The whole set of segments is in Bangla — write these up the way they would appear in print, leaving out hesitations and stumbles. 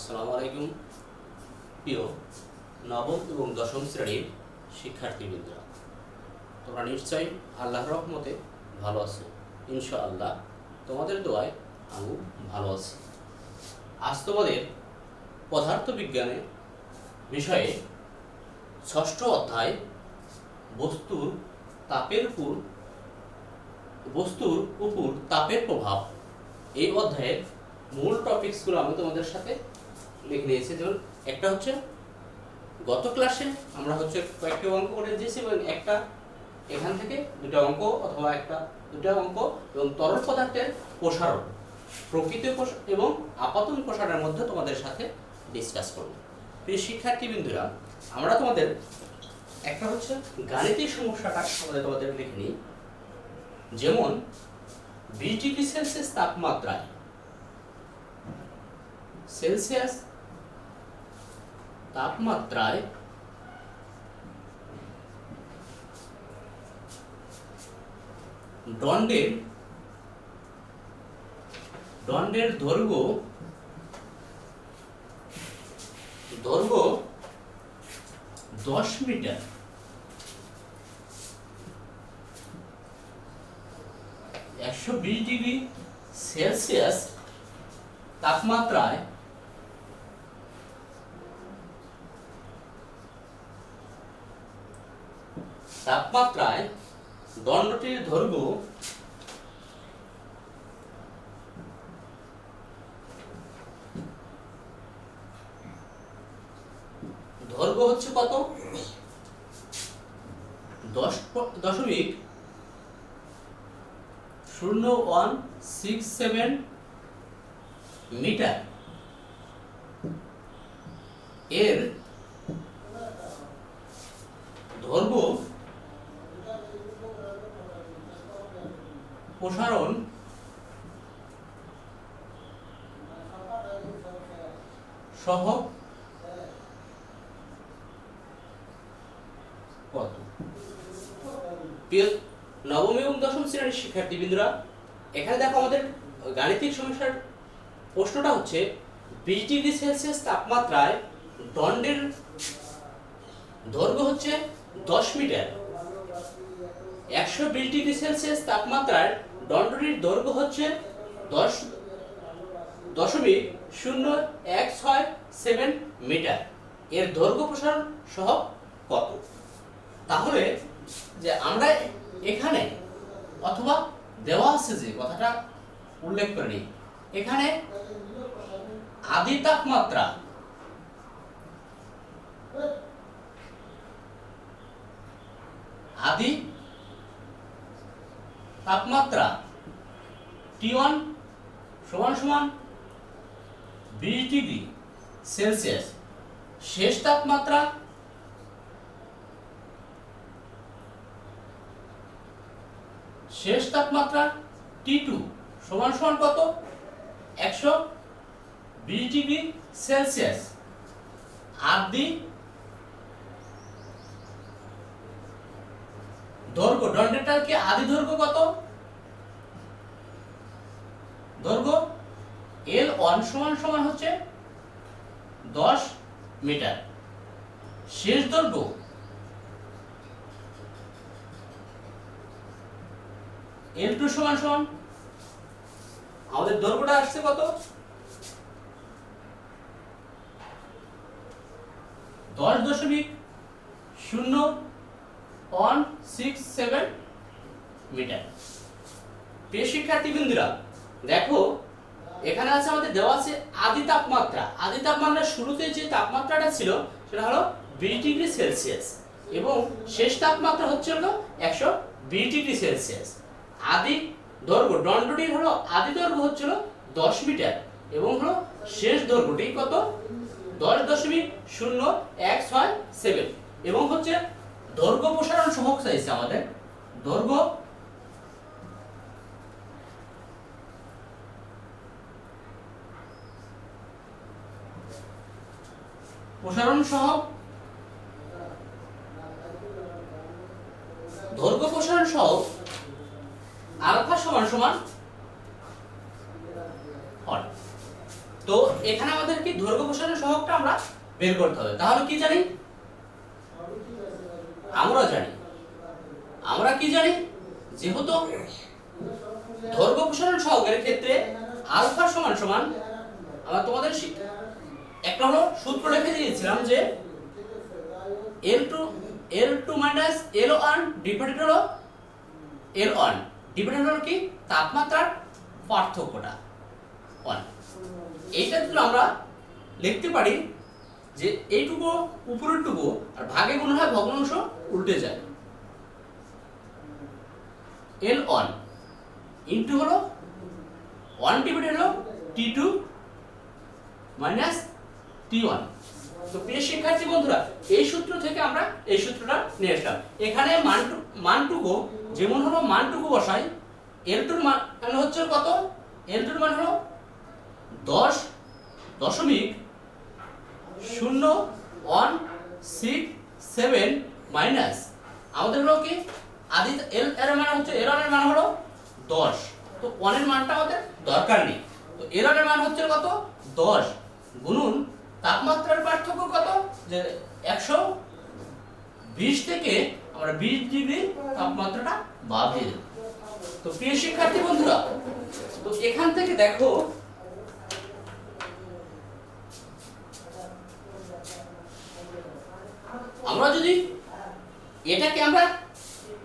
আসসালামু আলাইকুম প্রিয় নবম এবং দশম শ্রেণীর শিক্ষার্থীবৃন্দরা, তোমরা নিশ্চয়ই আল্লাহর রহমতে ভালো আছো। ইনশাআল্লাহ তোমাদের দোয়ায় আমি ভালো আছি। আজ তোমাদের পদার্থবিজ্ঞানের বিষয়ে ষষ্ঠ অধ্যায় বস্তুর উপর তাপের প্রভাব, এই অধ্যায়ের মূল টপিকসগুলো আমি তোমাদের সাথে লিখে নিয়েছি। যেমন একটা হচ্ছে গত ক্লাসে আমরা কয়েকটি অঙ্ক করে দিয়েছি এবং একটা এখান থেকে দুটো অঙ্ক অথবা দুটো অঙ্ক এবং তরল পদার্থের প্রসারণ, প্রকৃত এবং আপাতন প্রসারণের মধ্যে তোমাদের সাথে ডিসকাস করব। প্রিয় শিক্ষার্থীবৃন্দরা, আমরা তোমাদের একটা হচ্ছে গাণিতিক সমস্যাটা তোমাদের লিখে নিই। যেমন 20 ডিগ্রি সেলসিয়াস তাপমাত্রায় দণ্ডের দৈর্ঘ্য 10 মিটার, 120 ডিগ্রি সেলসিয়াস তাপমাত্রায় দণ্ডটির দৈর্ঘ্য 10.0167 মিটার। এর দৈর্ঘ্য প্রসারণ সহ কত? নবম এবং দশম শ্রেণীর শিক্ষার্থীবৃন্দরা, এখানে দেখো আমাদের গাণিতিক সমস্যার প্রশ্নটা হচ্ছে 20 ডিগ্রি সেলসিয়াস তাপমাত্রায় দণ্ডের দৈর্ঘ্য হচ্ছে 10 মিটার, 120 ডিগ্রি সেলসিয়াস তাপমাত্রায় দণ্ডটির দৈর্ঘ্য হচ্ছে 10.0167 মিটার। এর দৈর্ঘ্য প্রসারণ সহ কত? তাহলে যে আমরা এখানে অথবা দেওয়া আছে যে কথাটা উল্লেখ করে নিই, এখানে আদি তাপমাত্রা T1 সমান 20 ডিগ্রি সেলসিয়াস, শেষ তাপমাত্রা T2 সমান কত? 120 ডিগ্রি সেলসিয়াস। আদি দৈর্ঘ্য, দণ্ডটার কি আদি দৈর্ঘ্য কত? দৈর্ঘ্য L1 সমান হচ্ছে 10 মিটার। শেষ দৈর্ঘ্য L2 সমান আমাদের দৈর্ঘ্যটা আসছে কত? 10.0167 মিটার। প্রিয় শিক্ষার্থীবৃন্দরা, দেখো এখানে আছে আমাদের দেওয়া আছে আদি তাপমাত্রা। আদি তাপমাত্রার শুরুতে যে তাপমাত্রাটা ছিল সেটা হলো 20 ডিগ্রি সেলসিয়াস এবং শেষ তাপমাত্রা হচ্ছে হলো 120 ডিগ্রি সেলসিয়াস। আদি দৈর্ঘ্য, দণ্ডটির হলো আদি দৈর্ঘ্য হচ্ছিল 10 মিটার এবং হলো শেষ দৈর্ঘ্যটি কত? 10.0167 এবং হচ্ছে দৈর্ঘ্য প্রসারণ সহগ চাইছে আমাদের। দৈর্ঘ্য প্রসারণ সহগ, আলফা সমান তো এখানে আমাদের কি দৈর্ঘ্য প্রসারণের সহগটা আমরা বের করতে হবে। তাহলে কি জানি, আমরা কি জানি যেহেতু দৈর্ঘ্য প্রসারণ সহগের ক্ষেত্রে আলফা সমান সমান আমরা তোমাদের একটা হলো সূত্র লিখে দিয়েছিলাম যে L2 মাইনাস L1 ডিভাইডেড হলো L1 ডিভাইডেড হলো কি তাপমাত্রার পার্থক্যটা 1। এইটা যদি আমরা লিখতে পারি যে এইটুকু উপরেরটুকু আর ভাগে গুণ হয় ভগ্নাংশ উল্টে যায়, L1 ইনটু হলো 1 ডিভাইডেড হলো T2 মাইনাস T1। তো প্রিয় শিক্ষার্থী বন্ধুরা, এই সূত্র থেকে আমরা এই সূত্রটা নিয়ে আসলাম। এখানে মানটুকু যেমন হলো মানটুকু বসাই, L2 এর মান হচ্ছে কত, L2 এর মান হলো 10.0167 মাইনাস আমাদের হলো কি আদি L এর মান হচ্ছে L1 এর মান হলো 10। তো 1 এর মানটা আমাদের দরকার নেই। তো L1 এর মান হচ্ছে কত, 10 গুণন তাপমাত্রার পার্থক্য কত, যে 120 থেকে আমরা 20 ডিগ্রি তাপমাত্রাটা বাদ দিয়ে দেব। তো প্রিয় শিক্ষার্থী বন্ধুরা, তো এখান থেকে দেখো আমরা যদি এটাকে আমরা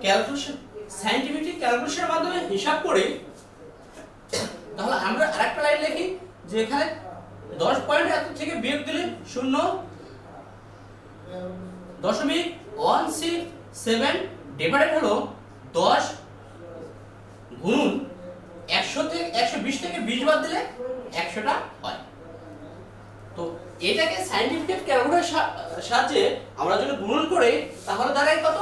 ক্যালকুলেশন সায়েন্টিফিক ক্যালকুলেশনের মাধ্যমে হিসাব করি, তাহলে আমরা আরেকটা লাইন লিখি যে এখানে 10 পয়েন্ট এত থেকে বিয়োগ দিলে 0.167 ডিভাইডেড হলো 10 গুণ 100 থেকে 120 থেকে 20 বাদ দিলে 100টা হয়। তো এটাকে সায়েন্টিফিক ক্যালকুলেশনের সাহায্যে আমরা যদি গুণন করি তাহলে দাঁড়ায় কত,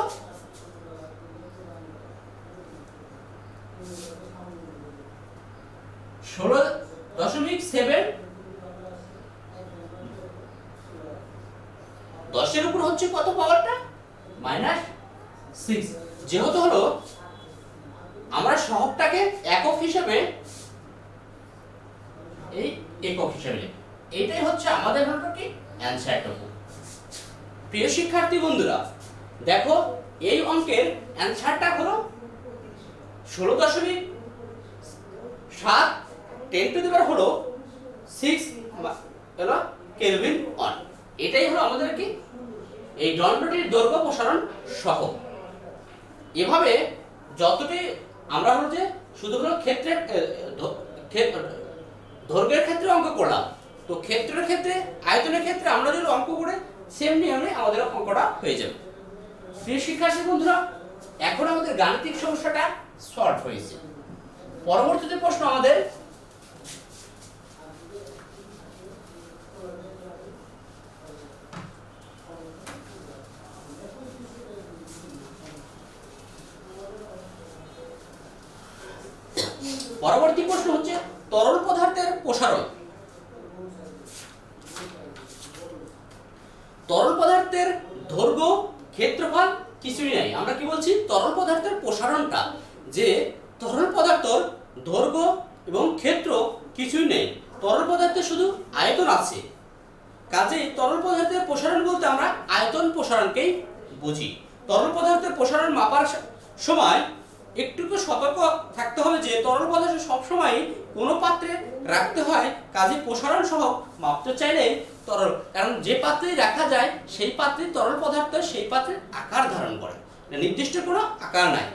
16.7 10 এর উপর হচ্ছে কত পাওয়ারটা -6। যেহেতু হলো আমরা সহগটাকে একক হিসেবে এই একক হিসেবে, এটাই হচ্ছে আমাদের হলো কি অ্যানসারটুকু। প্রিয় শিক্ষার্থী বন্ধুরা, দেখো এই অঙ্কের অ্যানসারটা হলো 16.7 10 টু দি পাওয়ার হলো 6 হলো কেলভিন অন। এটাই হলো আমাদের কি এই দণ্ডটির দৈর্ঘ্য প্রসারণ সহগ। এভাবে যতটি আমরা হলো যে শুধু হলো ক্ষেত্রের দৈর্ঘ্যের ক্ষেত্রে অঙ্ক করলাম, তো ক্ষেত্রের ক্ষেত্রে আয়তনের ক্ষেত্রে আমরা যদি অঙ্ক করে সেম নিয়মে আমাদের অঙ্কটা হয়ে যাবে। প্রিয় শিক্ষার্থী বন্ধুরা, এখন আমাদের গাণিতিক সমস্যাটা সলভ হয়েছে। পরবর্তীতে প্রশ্ন আমাদের পরবর্তী প্রশ্ন হচ্ছে তরল পদার্থের প্রসারণ। তরল পদার্থের দৈর্ঘ্য ক্ষেত্রফল কিছুই নাই, আমরা কি বলছি তরল পদার্থের প্রসারণটা, যে তরল পদার্থের দৈর্ঘ্য এবং ক্ষেত্র কিছুই নেই, তরল পদার্থে শুধু আয়তন আছে। কাজেই তরল পদার্থের প্রসারণ বলতে আমরা আয়তন প্রসারণকেই বুঝি। তরল পদার্থের প্রসারণ মাপার সময় একটু সতর্ক থাকতে হবে যে তরল পদার্থ সবসময় কোনো পাত্রে রাখতে হয়। কাজে প্রসারণ সহ মাপতে চাইলে তরল, কারণ যে পাত্রেই রাখা যায় সেই পাত্রে তরল পদার্থ সেই পাত্রের আকার ধারণ করে, নির্দিষ্ট কোনো আকার নাই।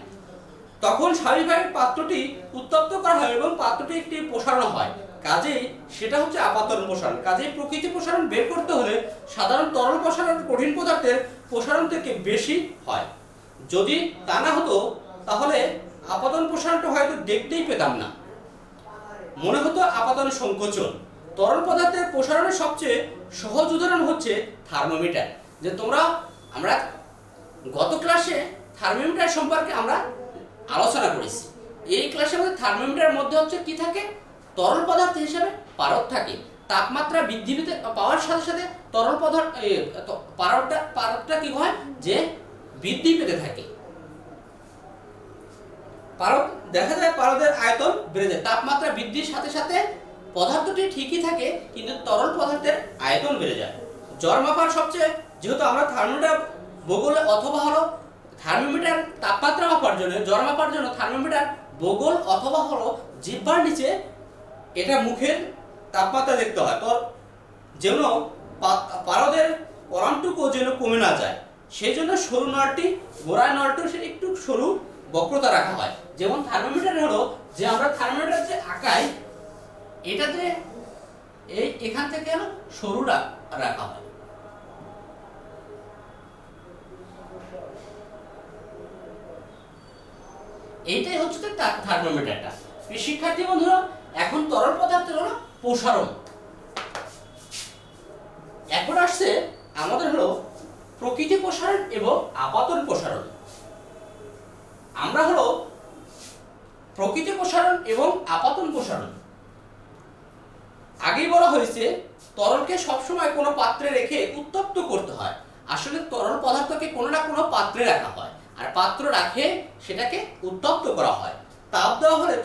তখন স্বাভাবিকভাবে পাত্রটি উত্তপ্ত করা হয় এবং পাত্রটি একটি প্রসারণ হয়, কাজেই সেটা হচ্ছে আপাতন প্রসারণ। কাজেই প্রকৃতি প্রসারণ বের করতে হলে সাধারণ তরল প্রসারণ কঠিন পদার্থের প্রসারণ থেকে বেশি হয়। যদি তা না হতো তাহলে আপাতন প্রসারণটা হয়তো দেখতেই পেতাম না, মনে হতো আপাতন সংকোচন। তরল পদার্থের প্রসারণের সবচেয়ে সহজ উদাহরণ হচ্ছে থার্মোমিটার। যে আমরা গত ক্লাসে থার্মোমিটার সম্পর্কে আমরা আলোচনা করেছি। এই ক্লাসের মধ্যে থার্মোমিটারের মধ্যে হচ্ছে কি থাকে, তরল পদার্থ হিসেবে পারদ থাকে। তাপমাত্রা বৃদ্ধি পাওয়ার সাথে সাথে তরল পদার্থ পারদটা কি হয় যে বৃদ্ধি পেতে থাকে। পারদ দেখা যায় পারদের আয়তন বেড়ে যায়, তাপমাত্রা বৃদ্ধির সাথে সাথে পদার্থটি ঠিকই থাকে কিন্তু তরল পদার্থের আয়তন বেড়ে যায়। জ্বর মাপার সবচেয়ে, যেহেতু আমরা থার্মোমিটার বগল অথবা হলো থার্মোমিটার তাপমাত্রা মাপার জন্য, জ্বর মাপার জন্য থার্মোমিটার বগল অথবা হলো জিহ্বার নিচে এটা মুখের তাপমাত্রা দেখতে হয়, তো যেন পারদের পরামটুকু যেন কমে না যায়, সেই জন্য সরু নলটি গোড়ায় নলটি সেটা একটু সরু বক্রতা রাখা হয়। যেমন থার্মোমিটার হলো যে আমরা থার্মোমিটার যে আঁকাই এটাতে এই এখান থেকে হলো সরু রাখা হয়। এইটাই হচ্ছে থার্মোমিটারটা। শিক্ষার্থী বন্ধুরা, এখন তরল পদার্থের হলো প্রসারণ। এখন আসছে আমাদের হলো প্রকৃতি প্রসারণ এবং আপাতন প্রসারণ। আমরা হলো প্রকৃতি প্রসারণ এবং আপাতন প্রসারণ। আগেই বলা হয়েছে তরলকে সবসময় কোনো পাত্রে রেখে উত্তপ্ত করতে হয়। আসলে তরল পদার্থকে কোনো না কোনো পাত্রে রাখা হয়, আর পাত্র রাখে সেটাকে উত্তপ্ত করা হয়। তাপ দেওয়া হলে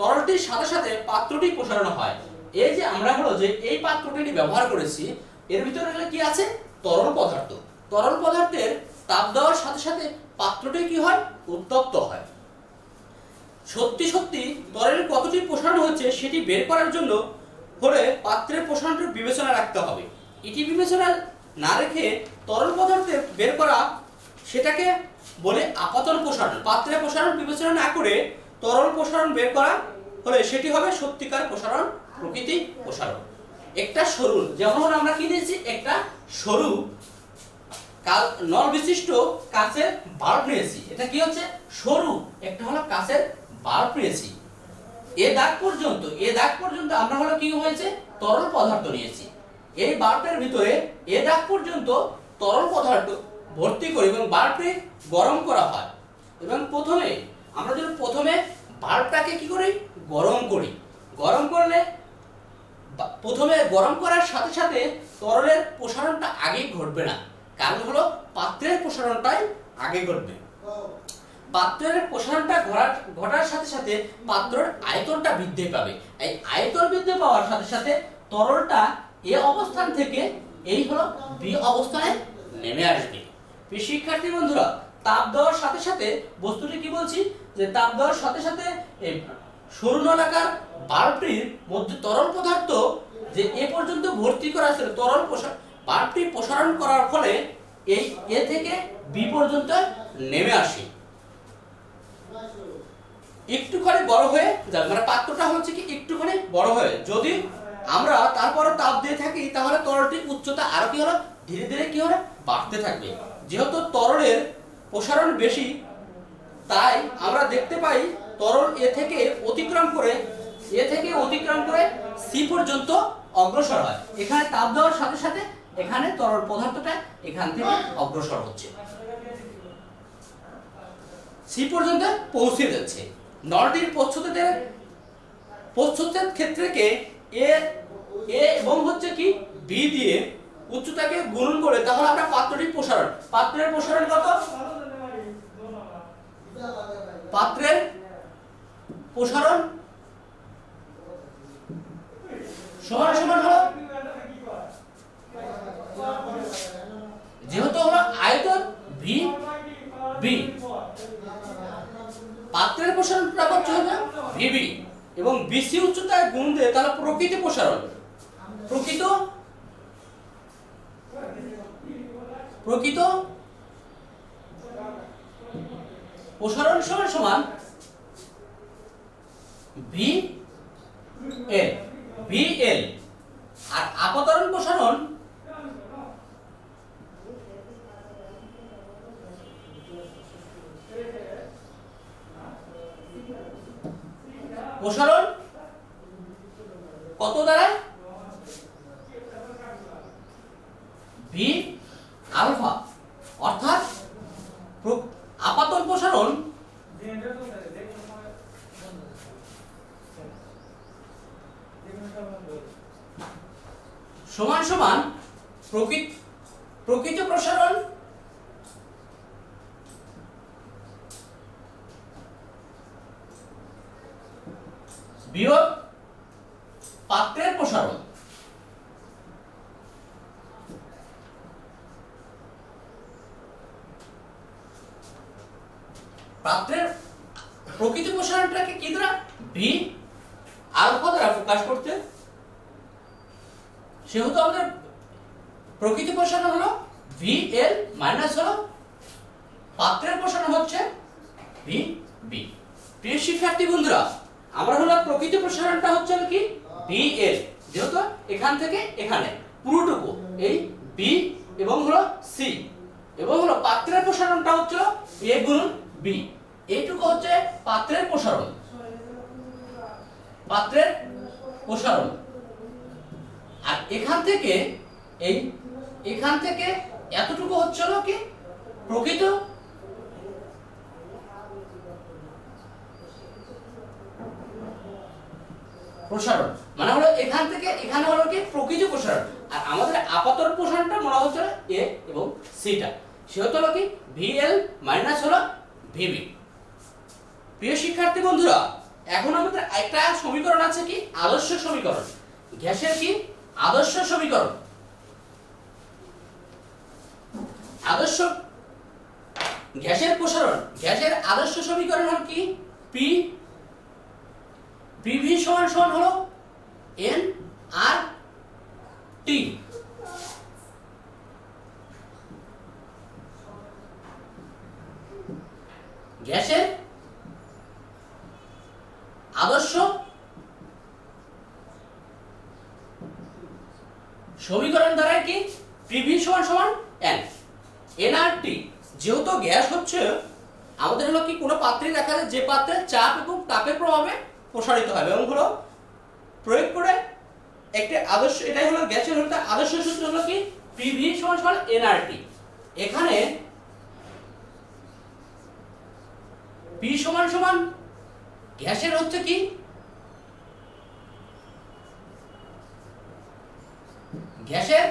তরলটির সাথে সাথে পাত্রটি প্রসারণ হয়। এই যে আমরা হলো যে এই পাত্রটি ব্যবহার করেছি, এর ভিতরে কি আছে? তরল পদার্থ। তরল পদার্থের তাপ দেওয়ার সাথে সাথে পাত্রটি কি হয়? উত্তপ্ত হয়। সত্যি সত্যি তরলের কতটি প্রসারণ হচ্ছে সেটি বের করার জন্য হলে পাত্রের প্রসারণটি বিবেচনা রাখতে হবে। এটি বিবেচনা না রেখে তরল পদার্থের বের করা সেটাকে বলে আপাতন প্রসারণ। পাত্রের প্রসারণ বিবেচনা না করে তরল প্রসারণ বের করা হলে সেটি হবে সত্যিকার প্রসারণ, প্রকৃতি প্রসারণ। একটা সরু, যেমন আমরা কি দিয়েছি, একটা সরু নল বিশিষ্ট কাচের বাল্ব নিয়েছি। এটা কি হচ্ছে? সরু একটা হলো কাচের বাল্ব নিয়েছি। এ দাগ পর্যন্ত আমরা হলো কি হয়েছে? তরল পদার্থ নিয়েছি। এই বাল্বের ভিতরে এ দাগ পর্যন্ত তরল পদার্থ ভর্তি করি এবং বাল্বটি গরম করা হয়। এবং আমরা যদি প্রথমে বাল্বটাকে কি করি? গরম করি। গরম করলে প্রথমে গরম করার সাথে সাথে তরলের প্রসারণটা আগেই ঘটবে না, কারণ হলো পাত্রের প্রসারণটাই আগে ঘটবে। পাত্রের প্রসারণটা ঘটার সাথে সাথে পাত্রের আয়তনটা বৃদ্ধি পাবে। এই আয়তন বৃদ্ধি পাওয়ার সাথে সাথে তরলটা এ অবস্থান থেকে এই হলো বি অবস্থানে নেমে আসবে। শিক্ষার্থী বন্ধুরা, তাপ দেওয়ার সাথে সাথে বস্তুটি কি বলছি, যে তাপ দেওয়ার সাথে সাথে এই সরু নলাকার বাল্বটির মধ্যে তরল পদার্থ যে এ পর্যন্ত ভর্তি করা ছিল, বাল্বটি প্রসারণ করার ফলে এই এ থেকে বি পর্যন্ত নেমে আসে, একটুখানি বড় হয়ে যাবে। মানে পাত্রটা হচ্ছে কি একটুখানি বড় হয়ে, যদি আমরা তারপরে তাপ দিয়ে থাকি তাহলে তরলটির উচ্চতা আরো কি হলো? ধীরে ধীরে কি হলো? বাড়তে থাকবে। যেহেতু তরলের প্রসারণ বেশি, তাই আমরা দেখতে পাই তরল এ থেকে অতিক্রম করে সি পর্যন্ত অগ্রসর হয়। এখানে তাপ দেওয়ার সাথে সাথে এখানে তরল পদার্থটা এখান থেকে অগ্রসর হচ্ছে, সি পর্যন্ত পৌঁছে যাচ্ছে। নলটির প্রচ্ছদের ক্ষেত্রকে এ এবং হচ্ছে কি বি দিয়ে উচ্চতাকে গুণন করে, তাহলে আমরা পাত্রের প্রসারণ কত? পাত্রের প্রসারণ সমান সমান হলো, যেহেতু হলো আয়তন ভি বি, পাত্রের প্রসারণটা করতে হবে ভিবি এবং বিসি উচ্চতায় গুণ দিয়ে, তাহলে প্রকৃত প্রসারণ সমান সমান ভি এল। আর আপতরণ প্রসারণ কত দাঁড়ায়? V alpha. অর্থাৎ আপাতন প্রসারণ সমান সমান প্রকৃত প্রসারণ বিয়োগ পাত্রের প্রকৃত প্রসারণটাকে কি দ্বারা ভি আলফা দ্বারা প্রকাশ করতে, সেহেতু আমাদের প্রকৃত প্রসারণ হলো ভি এল মাইনাস হলো পাত্রের প্রসারণ হচ্ছে ভি বি। প্রিয় শিক্ষার্থী বন্ধুরা, আমরা হলো প্রকৃত প্রসারণটা হচ্ছে কি ভি এল, যেহেতু এখান থেকে এখানে পুরোটুকু এই বি এবং হলো সি, এবং হলো পাত্রের প্রসারণটা হচ্ছে এ গুণন বি, এইটুকু হচ্ছে পাত্রের প্রসারণ, পাত্রের প্রসারণ। আর এখান থেকে এতটুকু হচ্ছে হলো কি প্রকৃত প্রসারণ, মানে হলো এখান থেকে এখানে হলো কি প্রকৃত প্রসারণ। আর আমাদের আপাতত প্রসারণটা মনে হচ্ছে এ এবং সিটা, সেহেতু হলো কি ভিএল মাইনাস হলো ভিবি। প্রিয় শিক্ষার্থী বন্ধুরা, এখন আমাদের একটা সমীকরণ আছে কি আদর্শ সমীকরণ, গ্যাসের কি আদর্শ সমীকরণ। আদর্শ গ্যাসের প্রসারণ, গ্যাসের আদর্শ সমীকরণ হল কি পি পিভি সমান সমান হলো এন আর টি। গ্যাসের আদর্শ সমীকরণ দ্বারা কি পিভি সমান সমান এন, এন আর টি। যেহেতু গ্যাস হচ্ছে আমাদের হলো কি কোনো পাত্রে দেখা যায় যে পাত্রে চাপ এবং তাপের প্রভাবে প্রসারিত হবে, এবং হলো প্রয়োগ করে একটা আদর্শ, এটাই হলো গ্যাসের হলো আদর্শ সূত্র হলো কি পিভি সমান সমান এনআরটি। এখানে পি সমান সমান গ্যাসের হচ্ছে কি গ্যাসের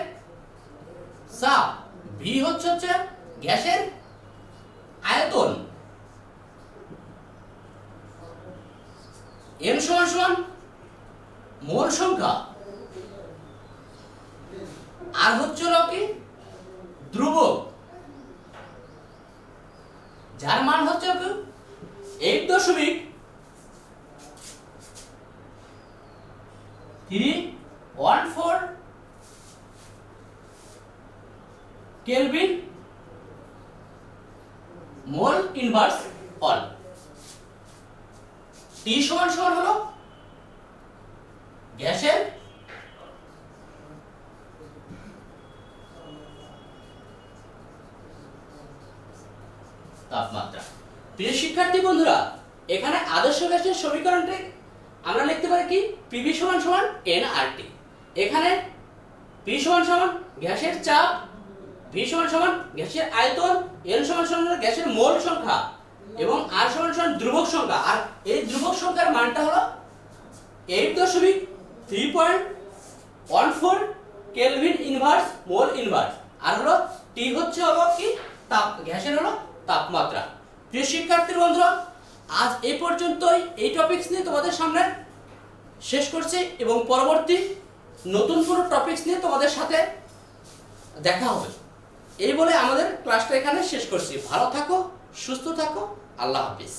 চাপ, ভি হচ্ছে গ্যাসের আয়তন, এন সমান সমান মোল সংখ্যা, আর হচ্ছে হলো কি ধ্রুবক, যার মান হচ্ছে 8.314 কেলভিন মোল ইনভার্স অন। টি সমান সমান হলো গ্যাসের তাপমাত্রা। প্রিয় শিক্ষার্থী বন্ধুরা, এখানে আদর্শ গ্যাসের সমীকরণটি আমরা লিখতে পারি কি পিভি সমান সমান এন আর টি। এখানে পি সমান সমান গ্যাসের চাপ, ভি সমান সমান গ্যাসের আয়তন, এন সমান সমান গ্যাসের মোল সংখ্যা, এবং আর সমান সমান ধ্রুবক সংখ্যা। আর এই ধ্রুবক সংখ্যার মানটা হলো 8.314 কেলভিন ইনভার্স মোল ইনভার্স, আর হলো টি হচ্ছে হলো কি তাপ, গ্যাসের হলো তাপমাত্রা। প্রিয় শিক্ষার্থী বন্ধুরা, আজ এই পর্যন্তই এই টপিকস নিয়ে তোমাদের সামনে শেষ করছি, এবং পরবর্তী নতুন কোনো টপিকস নিয়ে তোমাদের সাথে দেখা হবে। এই বলে আমাদের ক্লাসটা এখানে শেষ করছি। ভালো থাকো, সুস্থ থাকো, আল্লাহ হাফিজ।